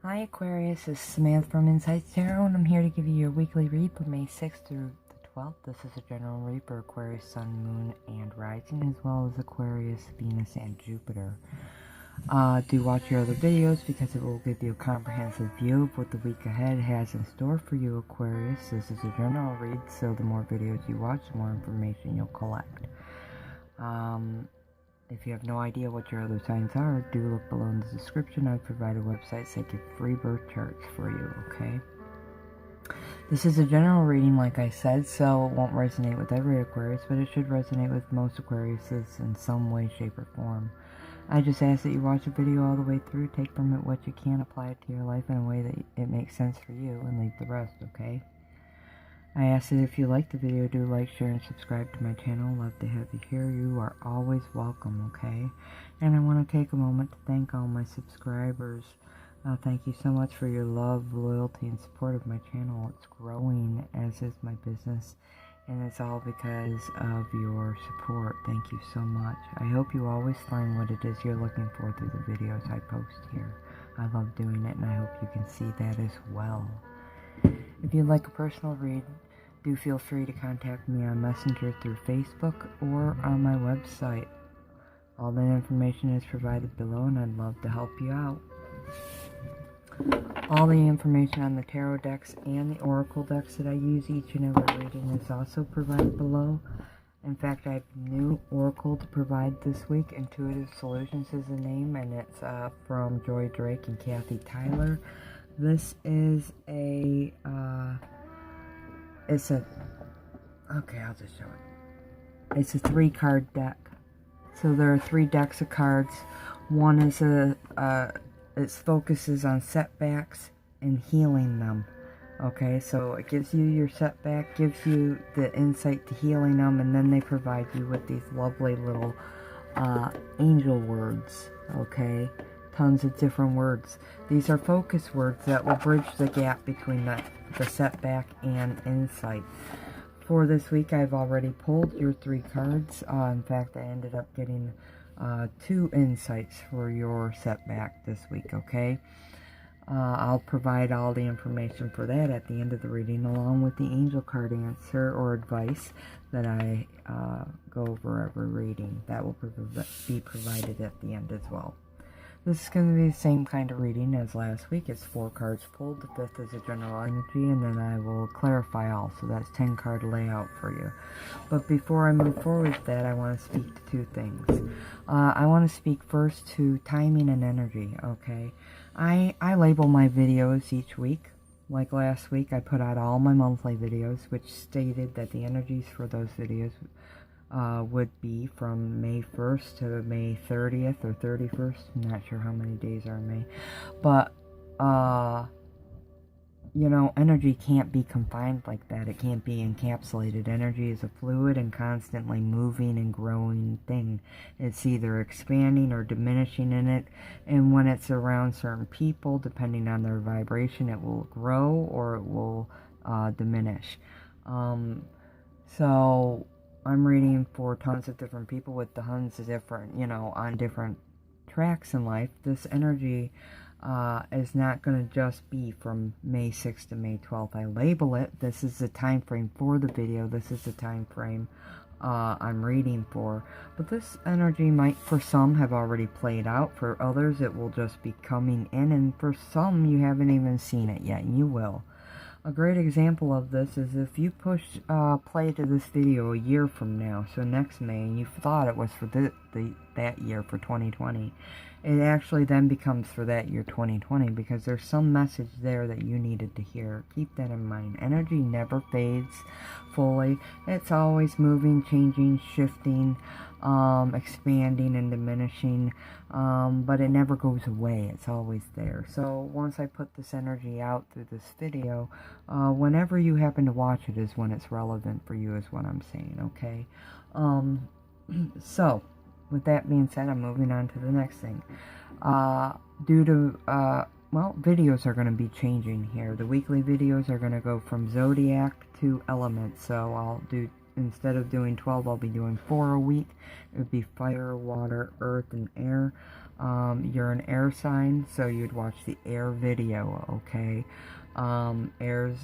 Hi Aquarius, this is Samantha from Insights Tarot, and I'm here to give you your weekly read for May 6th through the 12th. This is a general read for Aquarius, Sun, Moon, and Rising, as well as Aquarius, Venus, and Jupiter. Do watch your other videos because it will give you a comprehensive view of what the week ahead has in store for you, Aquarius. This is a general read, so the more videos you watch, the more information you'll collect. If you have no idea what your other signs are, do look below in the description. I've provided websites that give free birth charts for you, okay? This is a general reading, like I said, so it won't resonate with every Aquarius, but it should resonate with most Aquariuses in some way, shape, or form. I just ask that you watch the video all the way through, take from it what you can, apply it to your life in a way that it makes sense for you, and leave the rest, okay? I ask that if you like the video, do like, share, and subscribe to my channel. Love to have you here. You are always welcome, okay? And I want to take a moment to thank all my subscribers. Thank you so much for your love, loyalty, and support of my channel. It's growing, as is my business, and it's all because of your support. Thank you so much. I hope you always find what it is you're looking for through the videos I post here. I love doing it, and I hope you can see that as well. If you'd like a personal read, do feel free to contact me on Messenger through Facebook or on my website. All the information is provided below, and I'd love to help you out. All the information on the tarot decks and the oracle decks that I use each and every reading is also provided below. In fact, I have a new oracle to provide this week. Intuitive Solutions is the name, and it's from Joy Drake and Kathy Tyler. This is okay, I'll just show it. It's a 3-card deck. So there are 3 decks of cards. One is it focuses on setbacks and healing them. Okay, so it gives you your setback, gives you the insight to healing them, and then they provide you with these lovely little angel words, okay? Tons of different words. These are focus words that will bridge the gap between the setback and insight. For this week, I've already pulled your 3 cards. In fact, I ended up getting 2 insights for your setback this week, okay? I'll provide all the information for that at the end of the reading, along with the angel card answer or advice that I go over every reading. That will be provided at the end as well. This is going to be the same kind of reading as last week. It's 4 cards pulled. The 5th is a general energy, and then I will clarify all. So that's 10-card layout for you. But before I move forward with that, I want to speak to 2 things. I want to speak first to timing and energy, okay? I label my videos each week. Like last week, I put out all my monthly videos, which stated that the energies for those videos would be from May 1st to May 30th or 31st. I'm not sure how many days are in May. But, you know, energy can't be confined like that. It can't be encapsulated. Energy is a fluid and constantly moving and growing thing. It's either expanding or diminishing in it. And when it's around certain people, depending on their vibration, it will grow or it will diminish. So I'm reading for tons of different people with tons of different, you know, on different tracks in life. This energy is not going to just be from May 6th to May 12th. I label it. This is the time frame for the video. This is the time frame I'm reading for. But this energy might, for some, have already played out. For others, it will just be coming in. And for some, you haven't even seen it yet. And you will. A great example of this is if you push play to this video a year from now, so next May, and you thought it was for that year, for 2020, it actually then becomes for that year 2020 because there's some message there that you needed to hear. Keep that in mind. Energy never fades fully. It's always moving, changing, shifting, expanding and diminishing, but it never goes away. It's always there. So once I put this energy out through this video, whenever you happen to watch it is when it's relevant for you, is what I'm saying, okay? So with that being said, I'm moving on to the next thing. Due to well, videos are going to be changing here. The weekly videos are going to go from zodiac to elements. So I'll do, instead of doing 12, I'll be doing 4 a week. It would be fire, water, earth, and air. You're an air sign, so you'd watch the air video, okay? Air's,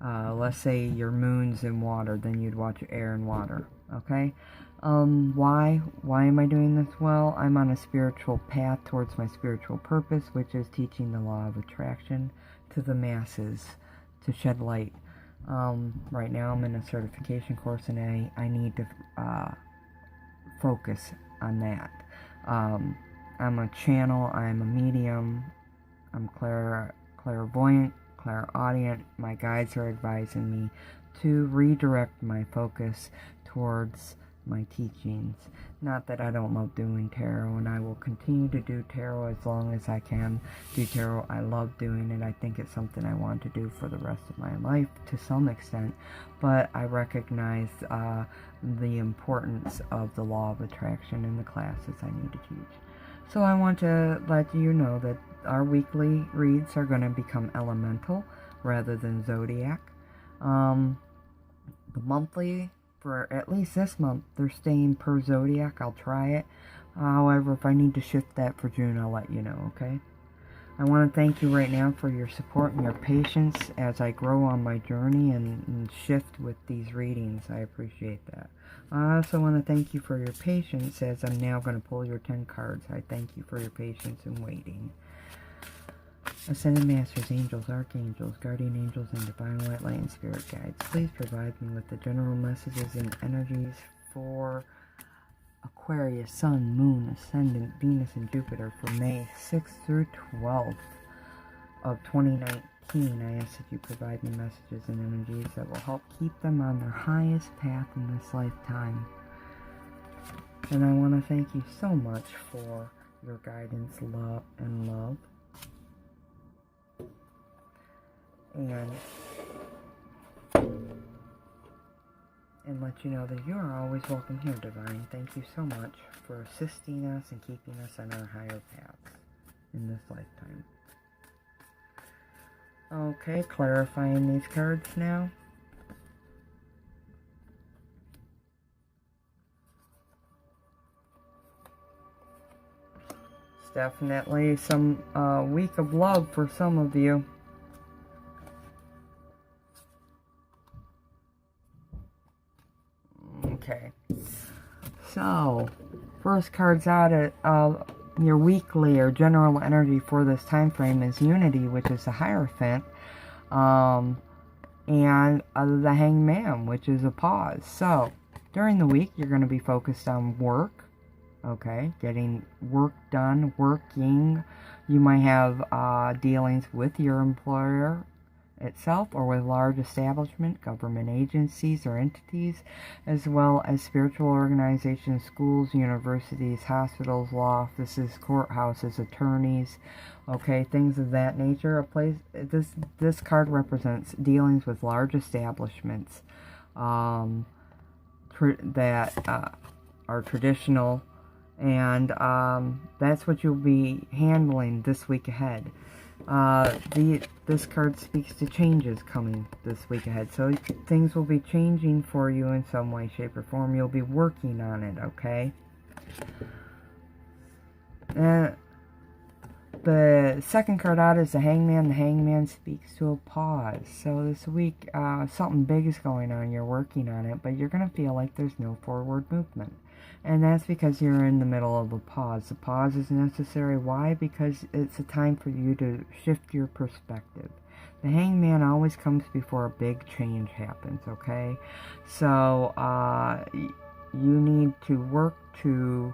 let's say your moon's in water, then you'd watch air and water, okay? Why am I doing this? Well, I'm on a spiritual path towards my spiritual purpose, which is teaching the law of attraction to the masses, to shed light. Right now I'm in a certification course, and I need to focus on that. I'm a channel, I'm a medium, I'm clairvoyant, clairaudient. My guides are advising me to redirect my focus towards my teachings. Not that I don't love doing tarot, and I will continue to do tarot as long as I can do tarot. I love doing it. I think it's something I want to do for the rest of my life to some extent, but I recognize the importance of the law of attraction in the classes I need to teach. So I want to let you know that our weekly reads are going to become elemental rather than zodiac. The monthly, for at least this month, they're staying per zodiac. I'll try it. However, if I need to shift that for June, I'll let you know, okay? I want to thank you right now for your support and your patience as I grow on my journey and shift with these readings. I appreciate that. I also want to thank you for your patience as I'm now going to pull your 10 cards. I thank you for your patience and waiting. Ascended Masters, Angels, Archangels, Guardian Angels, and Divine White Light and Spirit Guides, please provide me with the general messages and energies for Aquarius, Sun, Moon, Ascendant, Venus, and Jupiter for May 6th through 12th of 2019. I ask that you provide me messages and energies that will help keep them on their highest path in this lifetime. And I want to thank you so much for your guidance, love, and love. And let you know that you are always welcome here, Divine. Thank you so much for assisting us and keeping us on our higher paths in this lifetime. Okay, clarifying these cards now. It's definitely some week of love for some of you. Okay, so first cards out at your weekly or general energy for this time frame is Unity, which is the Hierophant, and the Hangman, which is a pause. So during the week, you're going to be focused on work, okay, getting work done, working. You might have dealings with your employer itself or with large establishment, government agencies or entities, as well as spiritual organizations, schools, universities, hospitals, law offices, courthouses, attorneys, okay, things of that nature. A place, this card represents dealings with large establishments that are traditional, and that's what you'll be handling this week ahead. This card speaks to changes coming this week ahead. So things will be changing for you in some way, shape, or form. You'll be working on it, okay? The second card out is the Hangman. The Hangman speaks to a pause. So this week, something big is going on. You're working on it, but you're going to feel like there's no forward movement. And that's because you're in the middle of a pause. The pause is necessary. Why? Because it's a time for you to shift your perspective. The Hangman always comes before a big change happens, okay? So, you need to work to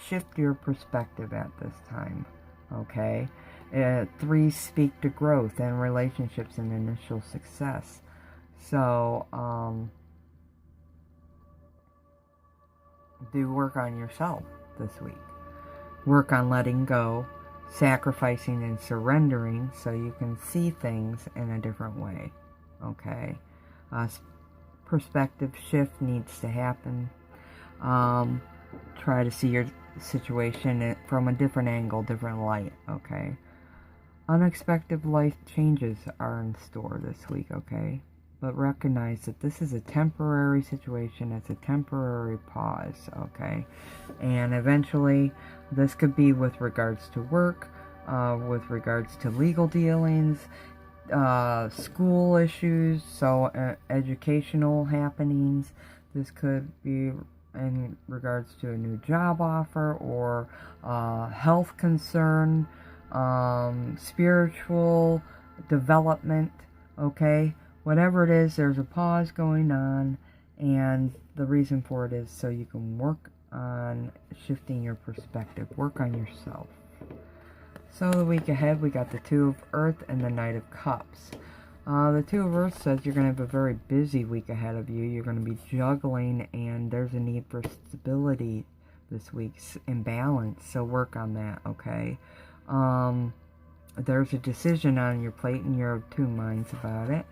shift your perspective at this time, okay? 3 speak to growth and relationships and initial success. So, do work on yourself this week. Work on letting go, sacrificing and surrendering so you can see things in a different way. Okay? Perspective shift needs to happen. Try to see your situation from a different angle, different light. Okay? Unexpected life changes are in store this week. Okay? but recognize that this is a temporary situation. It's a temporary pause, okay? And eventually, this could be with regards to work, with regards to legal dealings, school issues, so educational happenings. This could be in regards to a new job offer or health concern, spiritual development, okay? Whatever it is, there's a pause going on, and the reason for it is so you can work on shifting your perspective, work on yourself. So the week ahead, we got the Two of Earth and the Knight of Cups. The Two of Earth says you're going to have a very busy week ahead of you. You're going to be juggling, and there's a need for stability this week and balance, so work on that, okay? There's a decision on your plate, and you're of two minds about it.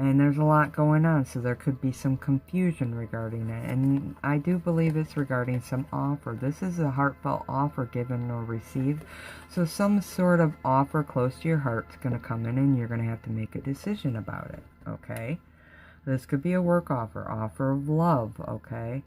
And there's a lot going on, so there could be some confusion regarding it. And I do believe it's regarding some offer. This is a heartfelt offer given or received. So some sort of offer close to your heart's going to come in, and you're going to have to make a decision about it, okay? This could be a work offer of love, okay?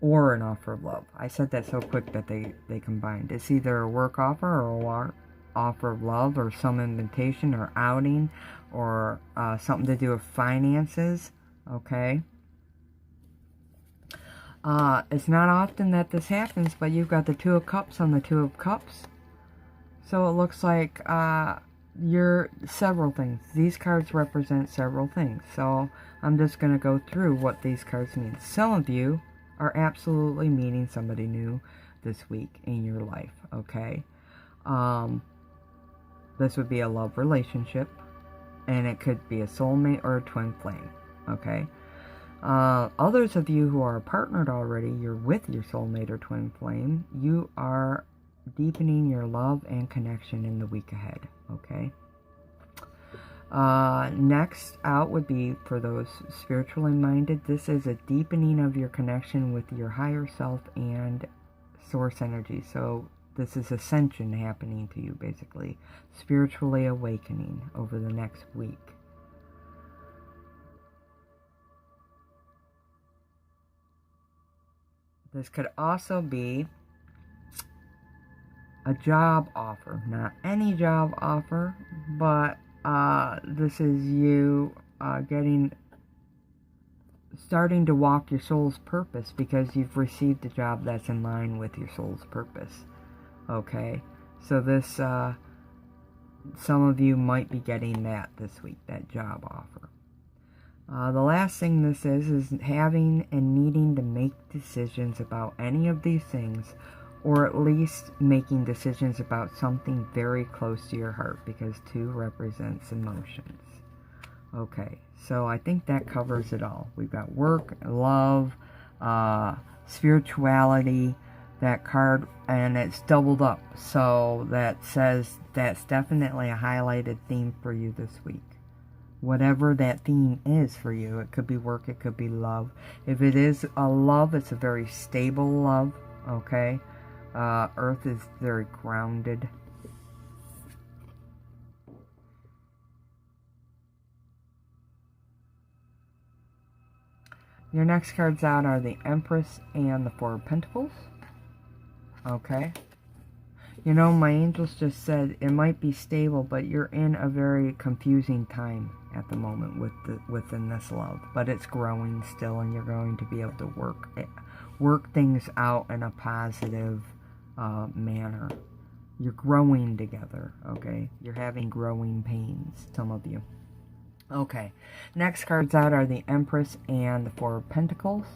Or an offer of love. I said that so quick that they combined. It's either a work offer or a offer of love, or some invitation or outing, or something to do with finances, okay? It's not often that this happens, but you've got the Two of Cups on the Two of Cups. So it looks like you're several things. These cards represent several things. So I'm just going to go through what these cards mean. Some of you are absolutely meeting somebody new this week in your life, okay? This would be a love relationship, and it could be a soulmate or a twin flame, okay? Others of you who are partnered already, you're with your soulmate or twin flame, you are deepening your love and connection in the week ahead, okay? Next out would be for those spiritually minded. This is a deepening of your connection with your higher self and source energy. So this is ascension happening to you, basically. Spiritually awakening over the next week. This could also be a job offer. Not any job offer, but this is you starting to walk your soul's purpose, because you've received a job that's in line with your soul's purpose. Okay, so this, some of you might be getting that this week, that job offer. The last thing this is having and needing to make decisions about any of these things, or at least making decisions about something very close to your heart, because 2 represents emotions. Okay, so I think that covers it all. We've got work, love, spirituality, that card, and it's doubled up. So that says that's definitely a highlighted theme for you this week. Whatever that theme is for you. It could be work, it could be love. If it is a love, it's a very stable love, okay? Earth is very grounded. Your next cards out are the Empress and the Four of Pentacles. Okay. You know, my angels just said it might be stable, but you're in a very confusing time at the moment within this love. But it's growing still, and you're going to be able to work things out in a positive manner. You're growing together, okay? You're having growing pains, some of you. Okay. Next cards out are the Empress and the Four of Pentacles.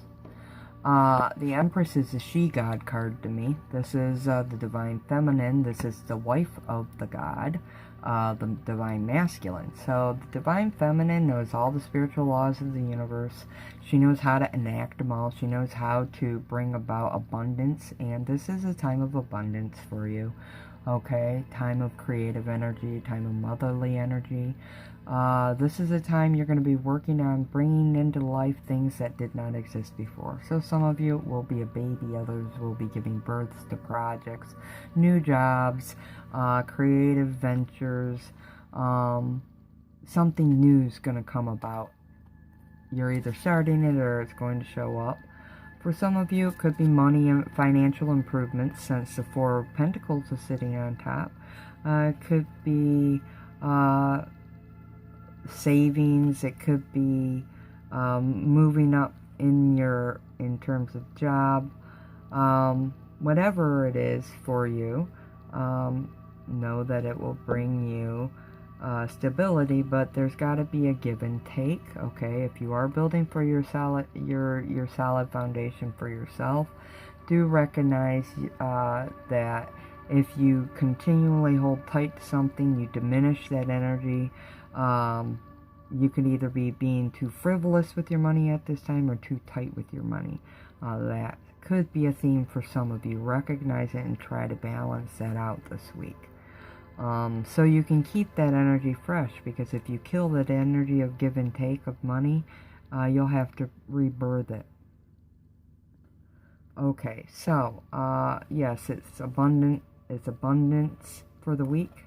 The Empress is a she-god card to me. This is the Divine Feminine. This is the wife of the god, the Divine Masculine. So the Divine Feminine knows all the spiritual laws of the universe. She knows how to enact them all. She knows how to bring about abundance. And this is a time of abundance for you. Okay? Time of creative energy, time of motherly energy. This is a time you're going to be working on bringing into life things that did not exist before. So some of you will be a baby, others will be giving births to projects, new jobs, creative ventures, something new is going to come about. You're either starting it or it's going to show up. For some of you, it could be money and financial improvements, since the Four of Pentacles is sitting on top. It could be savings. It could be moving up in terms of job. Whatever it is for you, know that it will bring you stability, but there's got to be a give and take. Okay, if you are building for your solid foundation for yourself, do recognize that if you continually hold tight to something, you diminish that energy. You could either be being too frivolous with your money at this time or too tight with your money. That could be a theme for some of you. Recognize it and try to balance that out this week. So you can keep that energy fresh, because if you kill that energy of give and take of money, you'll have to rebirth it. Okay, so yes, it's abundance for the week.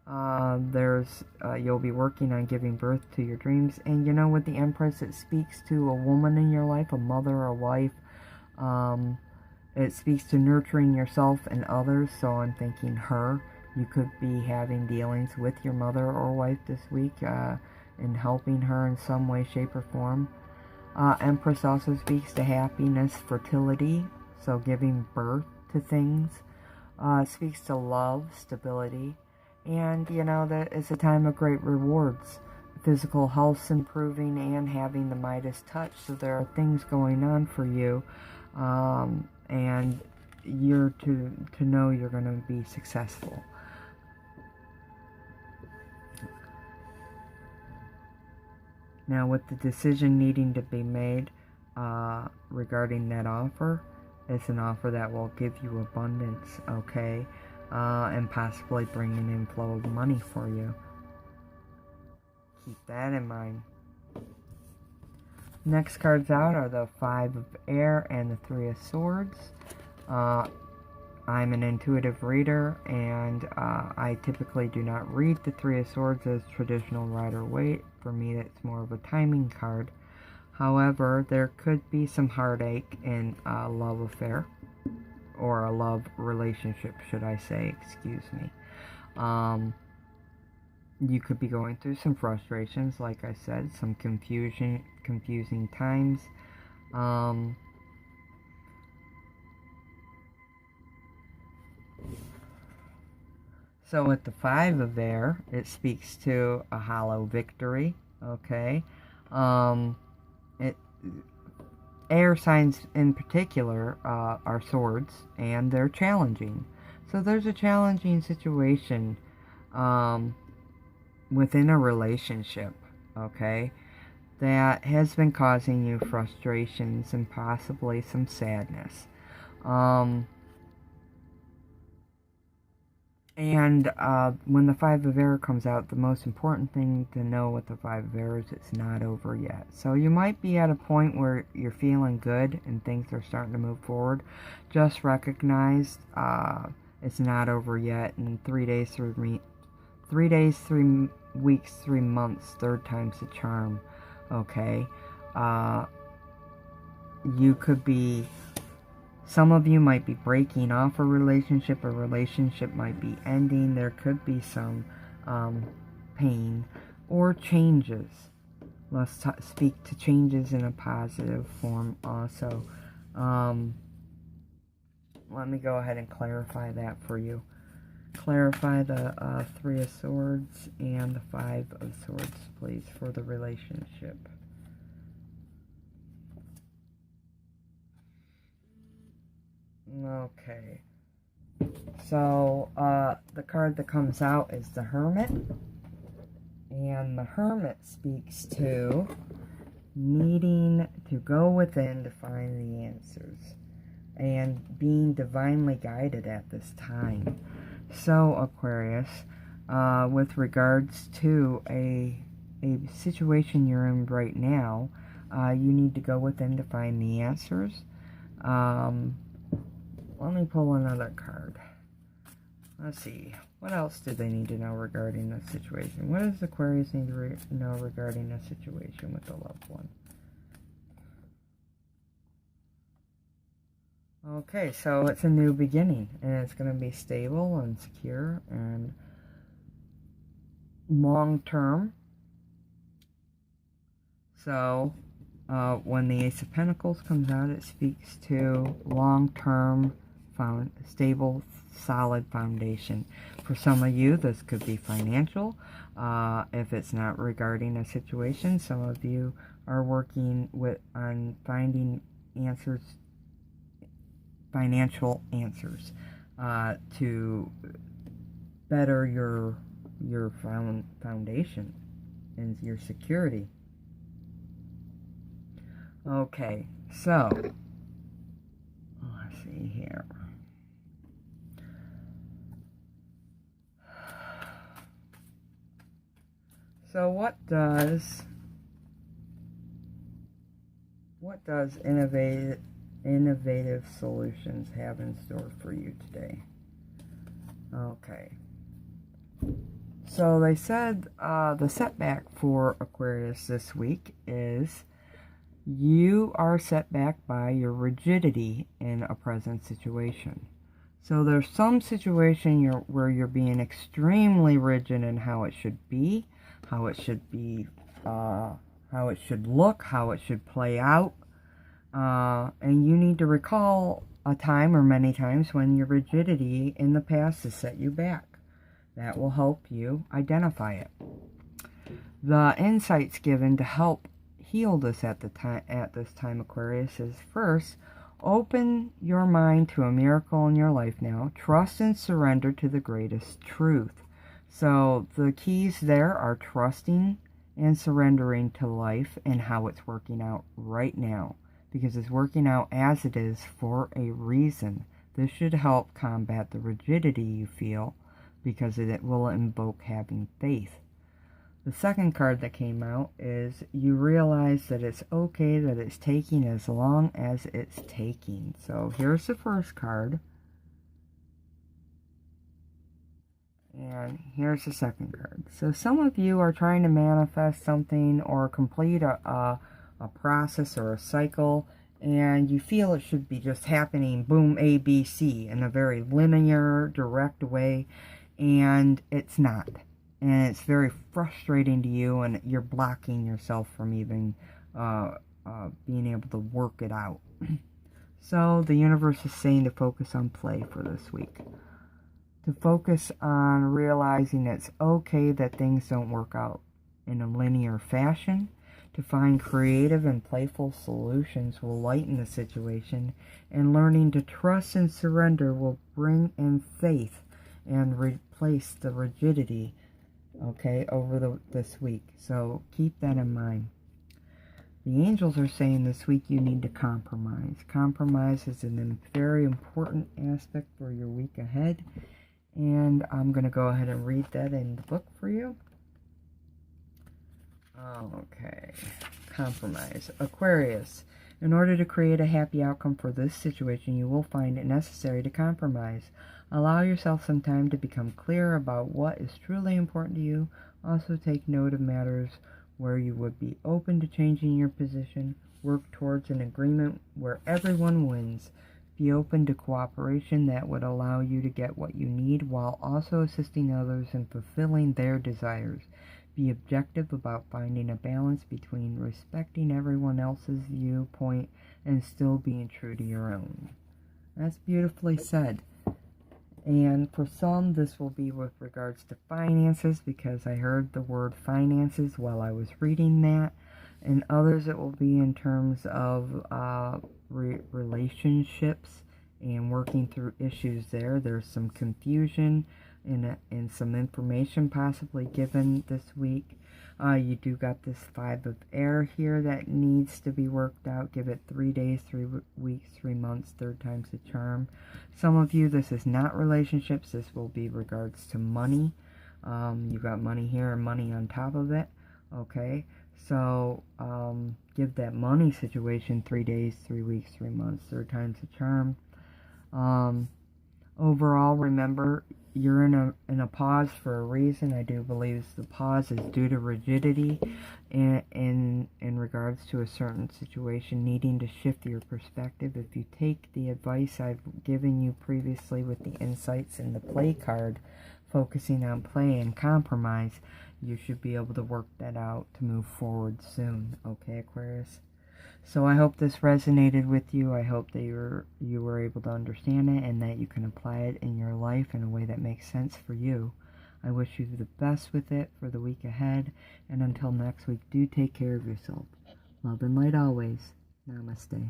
You'll be working on giving birth to your dreams, and you know, with the Empress, it speaks to a woman in your life, a mother, a wife. It speaks to nurturing yourself and others, so I'm thinking her. You could be having dealings with your mother or wife this week, and helping her in some way, shape, or form. Empress also speaks to happiness, fertility, so giving birth to things. It speaks to love, stability, and you know that it's a time of great rewards. Physical health's improving and having the Midas touch, so there are things going on for you, and you're to know you're going to be successful. Now, with the decision needing to be made regarding that offer, it's an offer that will give you abundance, okay, and possibly bring an inflow of money for you. Keep that in mind. Next cards out are the Five of Air and the Three of Swords. I'm an intuitive reader, and I typically do not read the Three of Swords as traditional Rider-Waite. For me, it's more of a timing card. However, there could be some heartache in a love affair, or a love relationship, should I say, excuse me. You could be going through some frustrations, like I said, some confusing times. So with the Five of Air, it speaks to a hollow victory, okay? Air signs in particular are swords, and they're challenging. So there's a challenging situation within a relationship, okay, that has been causing you frustrations and possibly some sadness. And when the Five of Air comes out, the most important thing to know with the Five of Air is it's not over yet. So you might be at a point where you're feeling good and things are starting to move forward. Just recognize it's not over yet. And 3 days, 3 weeks, 3 months, third time's the charm. Okay? You could be... Some of you might be breaking off a relationship might be ending. There could be some pain or changes. Let's speak to changes in a positive form also. Let me go ahead and clarify that for you. Clarify the Three of Swords and the Five of Swords, please, for the relationship. Okay, so the card that comes out is the Hermit, and the Hermit speaks to needing to go within to find the answers and being divinely guided at this time. So Aquarius, with regards to a situation you're in right now, you need to go within to find the answers. Let me pull another card. Let's see. What else do they need to know regarding this situation? What does Aquarius need to know regarding this situation with the loved one? Okay, so it's a new beginning, and it's going to be stable and secure and long-term. So, when the Ace of Pentacles comes out, it speaks to long-term, stable, solid foundation. For some of you, this could be financial. If it's not regarding a situation, some of you are working on finding answers, financial answers, to better your foundation and your security. Okay, so let's see here. So what does innovative solutions have in store for you today? Okay. So they said the setback for Aquarius this week is you are set back by your rigidity in a present situation. So there's some situation where you're being extremely rigid in how it should be, how it should be, how it should look, how it should play out. And you need to recall a time or many times when your rigidity in the past has set you back. That will help you identify it. The insights given to help heal this at this time, Aquarius, is first, open your mind to a miracle in your life now. Trust and surrender to the greatest truth. So the keys there are trusting and surrendering to life and how it's working out right now, because it's working out as it is for a reason. This should help combat the rigidity you feel, because it will invoke having faith. The second card that came out is you realize that it's okay that it's taking as long as it's taking. So here's the first card. And here's the second card. So some of you are trying to manifest something or complete a process or a cycle, and you feel it should be just happening, boom, A, B, C, in a very linear, direct way, and it's not. And it's very frustrating to you, and you're blocking yourself from even being able to work it out. So the universe is saying to focus on play for this week. To focus on realizing it's okay that things don't work out in a linear fashion. To find creative and playful solutions will lighten the situation, and learning to trust and surrender will bring in faith and replace the rigidity, okay, over this week. So keep that in mind. The angels are saying this week you need to compromise. Compromise is a very important aspect for your week ahead, and I'm going to go ahead and read that in the book for you. Okay, compromise. Aquarius, in order to create a happy outcome for this situation, you will find it necessary to compromise. Allow yourself some time to become clear about what is truly important to you. Also take note of matters where you would be open to changing your position. Work towards an agreement where everyone wins. Be open to cooperation that would allow you to get what you need while also assisting others in fulfilling their desires. Be objective about finding a balance between respecting everyone else's viewpoint and still being true to your own. That's beautifully said. And for some, this will be with regards to finances, because I heard the word finances while I was reading that. And others, it will be in terms of relationships and working through issues there. There's some confusion and some information possibly given this week. You do got this 5 of air here that needs to be worked out. Give it 3 days, 3 weeks, 3 months, 3rd time's the charm. Some of you, this is not relationships. This will be regards to money. You got money here and money on top of it. Okay, so give that money situation 3 days, 3 weeks, 3 months, 3rd time's the charm. Overall, remember, you're in a pause for a reason. I do believe the pause is due to rigidity in regards to a certain situation, needing to shift your perspective. If you take the advice I've given you previously with the insights in the play card, focusing on play and compromise, you should be able to work that out to move forward soon. Okay, Aquarius? So I hope this resonated with you. I hope that you were able to understand it and that you can apply it in your life in a way that makes sense for you. I wish you the best with it for the week ahead. And until next week, do take care of yourself. Love and light always. Namaste.